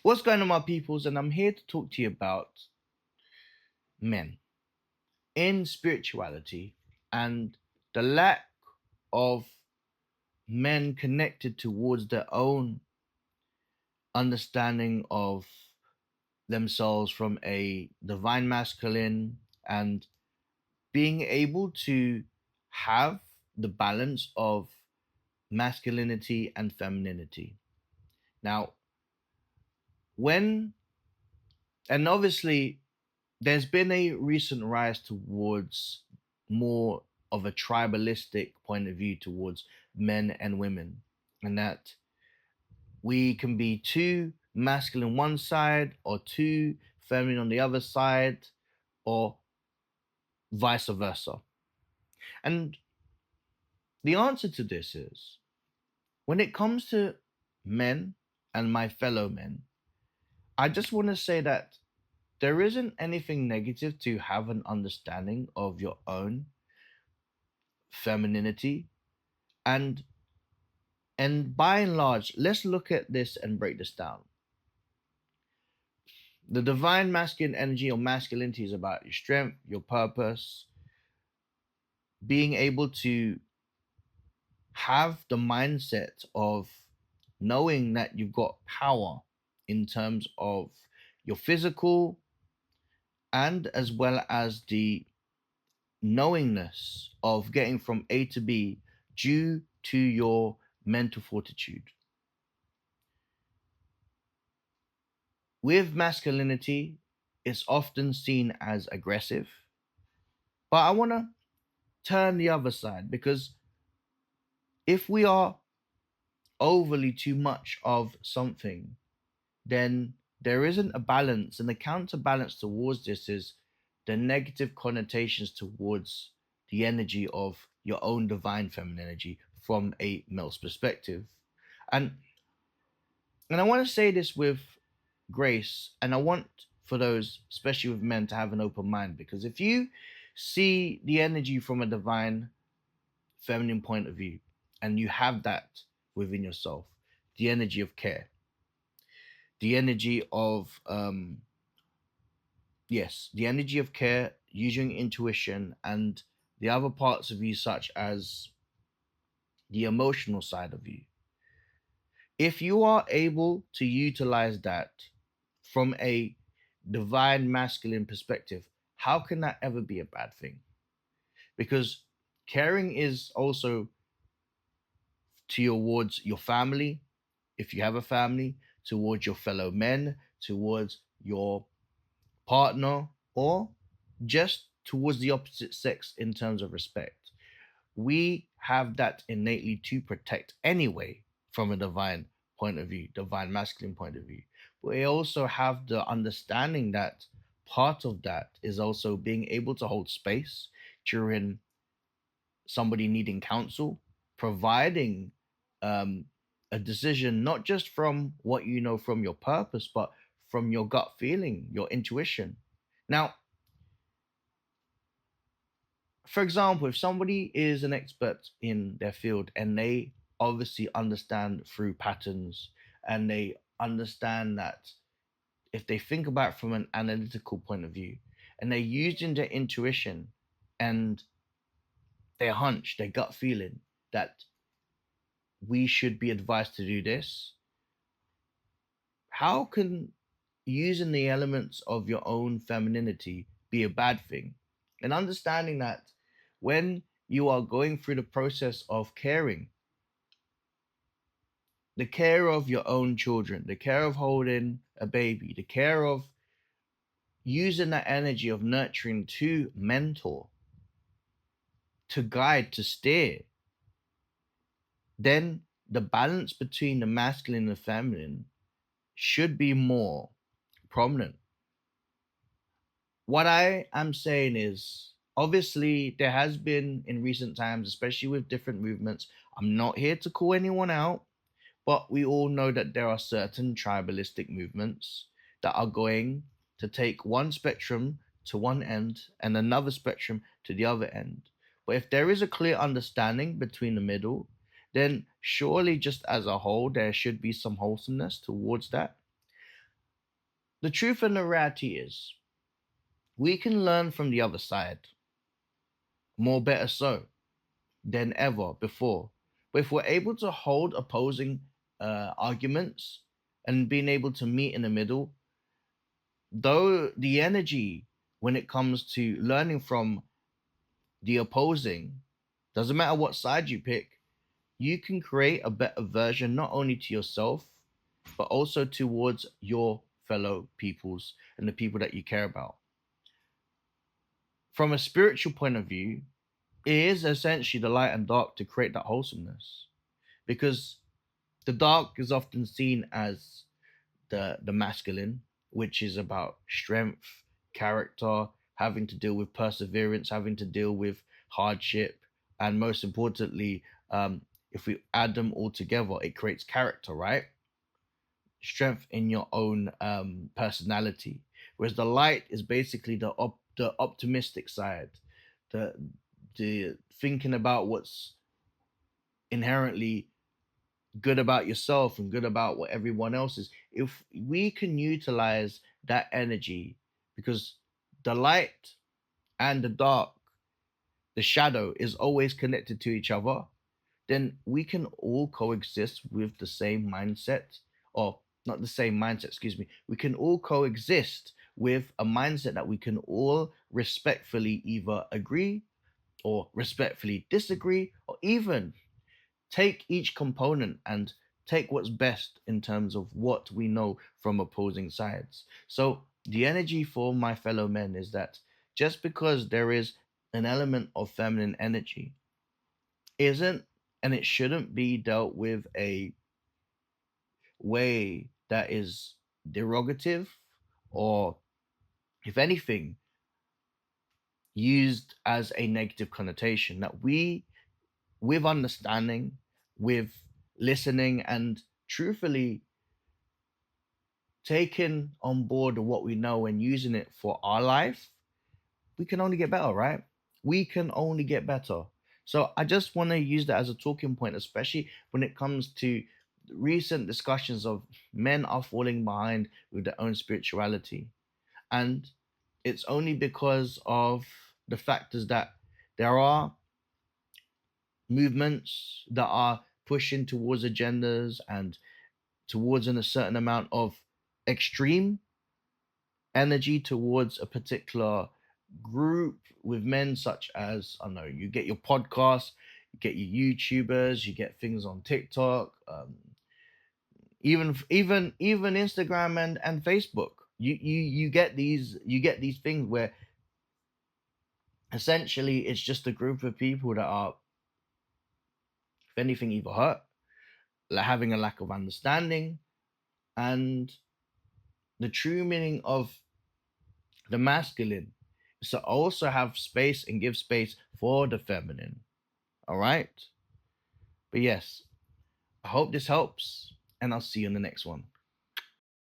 What's going on, my peoples? And I'm here to talk to you about men in spirituality and the lack of men connected towards their own understanding of themselves from a divine masculine and being able to have the balance of masculinity and femininity. Now, when and obviously there's been a recent rise towards more of a tribalistic point of view towards men and women, and that we can be too masculine one side or too feminine on the other side, or vice versa. And the answer to this is when it comes to men and my fellow men, I just want to say that there isn't anything negative to have an understanding of your own femininity. And and by and large, let's look at this and break this down. The divine masculine energy or masculinity is about your strength, your purpose, being able to have the mindset of knowing that you've got power in terms of your physical and as well as the knowingness of getting from A to B due to your mental fortitude. With masculinity, it's often seen as aggressive, but I want to turn the other side because if we are overly too much of something, then there isn't a balance, and the counterbalance towards this is the negative connotations towards the energy of your own divine feminine energy from a male's perspective. And and I want to say this with grace, and I want for those, especially with men, to have an open mind because if you see the energy from a divine feminine point of view and you have that within yourself, the energy of care, the energy of yes, the energy of care, using intuition and the other parts of you, such as the emotional side of you. If you are able to utilize that from a divine masculine perspective, how can that ever be a bad thing? Because caring is also towards your family, if you have a family, towards your fellow men, towards your partner, or just towards the opposite sex in terms of respect. We have that innately to protect anyway from a divine point of view, divine masculine point of view. But we also have the understanding that part of that is also being able to hold space during somebody needing counsel, providing um, a decision not just from what you know from your purpose, but from your gut feeling, your intuition. Now, for example, if somebody is an expert in their field and they obviously understand through patterns and they understand that if they think about it from an analytical point of view and they're using their intuition and their hunch, their gut feeling that we should be advised to do this, how can using the elements of your own femininity be a bad thing? And understanding that when you are going through the process of caring, the care of your own children, the care of holding a baby, the care of using that energy of nurturing to mentor, to guide, to steer, then the balance between the masculine and the feminine should be more prominent. What I am saying is, obviously, there has been in recent times, especially with different movements. I'm not here to call anyone out, but we all know that there are certain tribalistic movements that are going to take one spectrum to one end and another spectrum to the other end. But if there is a clear understanding between the middle, then surely, just as a whole, there should be some wholesomeness towards that. The truth and the reality is, we can learn from the other side, more better so than ever before. But if we're able to hold opposing arguments and being able to meet in the middle, though the energy when it comes to learning from the opposing, doesn't matter what side you pick, you can create a better version not only to yourself, but also towards your fellow peoples and the people that you care about. From a spiritual point of view, it is essentially the light and dark to create that wholesomeness. Because the dark is often seen as the masculine, which is about strength, character, having to deal with perseverance, having to deal with hardship, and most importantly, if we add them all together, it creates character, right? Strength in your own personality. Whereas the light is basically the optimistic side, the the thinking about what's inherently good about yourself and good about what everyone else is. If we can utilize that energy, because the light and the dark, the shadow is always connected to each other, then we can all coexist with the same mindset, or not the same mindset, excuse me. We can all coexist with a mindset that we can all respectfully either agree or respectfully disagree, or even take each component and take what's best in terms of what we know from opposing sides. So, the energy for my fellow men is that just because there is an element of feminine energy, isn't and it shouldn't be dealt with a way that is derogative, or, if anything, used as a negative connotation. That we, with understanding, with listening, and truthfully taking on board what we know and using it for our life, we can only get better, right? We can only get better. So I just want to use that as a talking point, especially when it comes to recent discussions of men are falling behind with their own spirituality. And it's only because of the factors that there are movements that are pushing towards agendas and towards a certain amount of extreme energy towards a particular group with men, such as, I don't know, you get your podcasts, you get your YouTubers, you get things on TikTok, even Instagram and Facebook. You get these things where essentially it's just a group of people that are, if anything, either hurt, having a lack of understanding, and the true meaning of the masculine is to also have space and give space for the feminine. All right. But yes, I hope this helps, and I'll see you in the next one.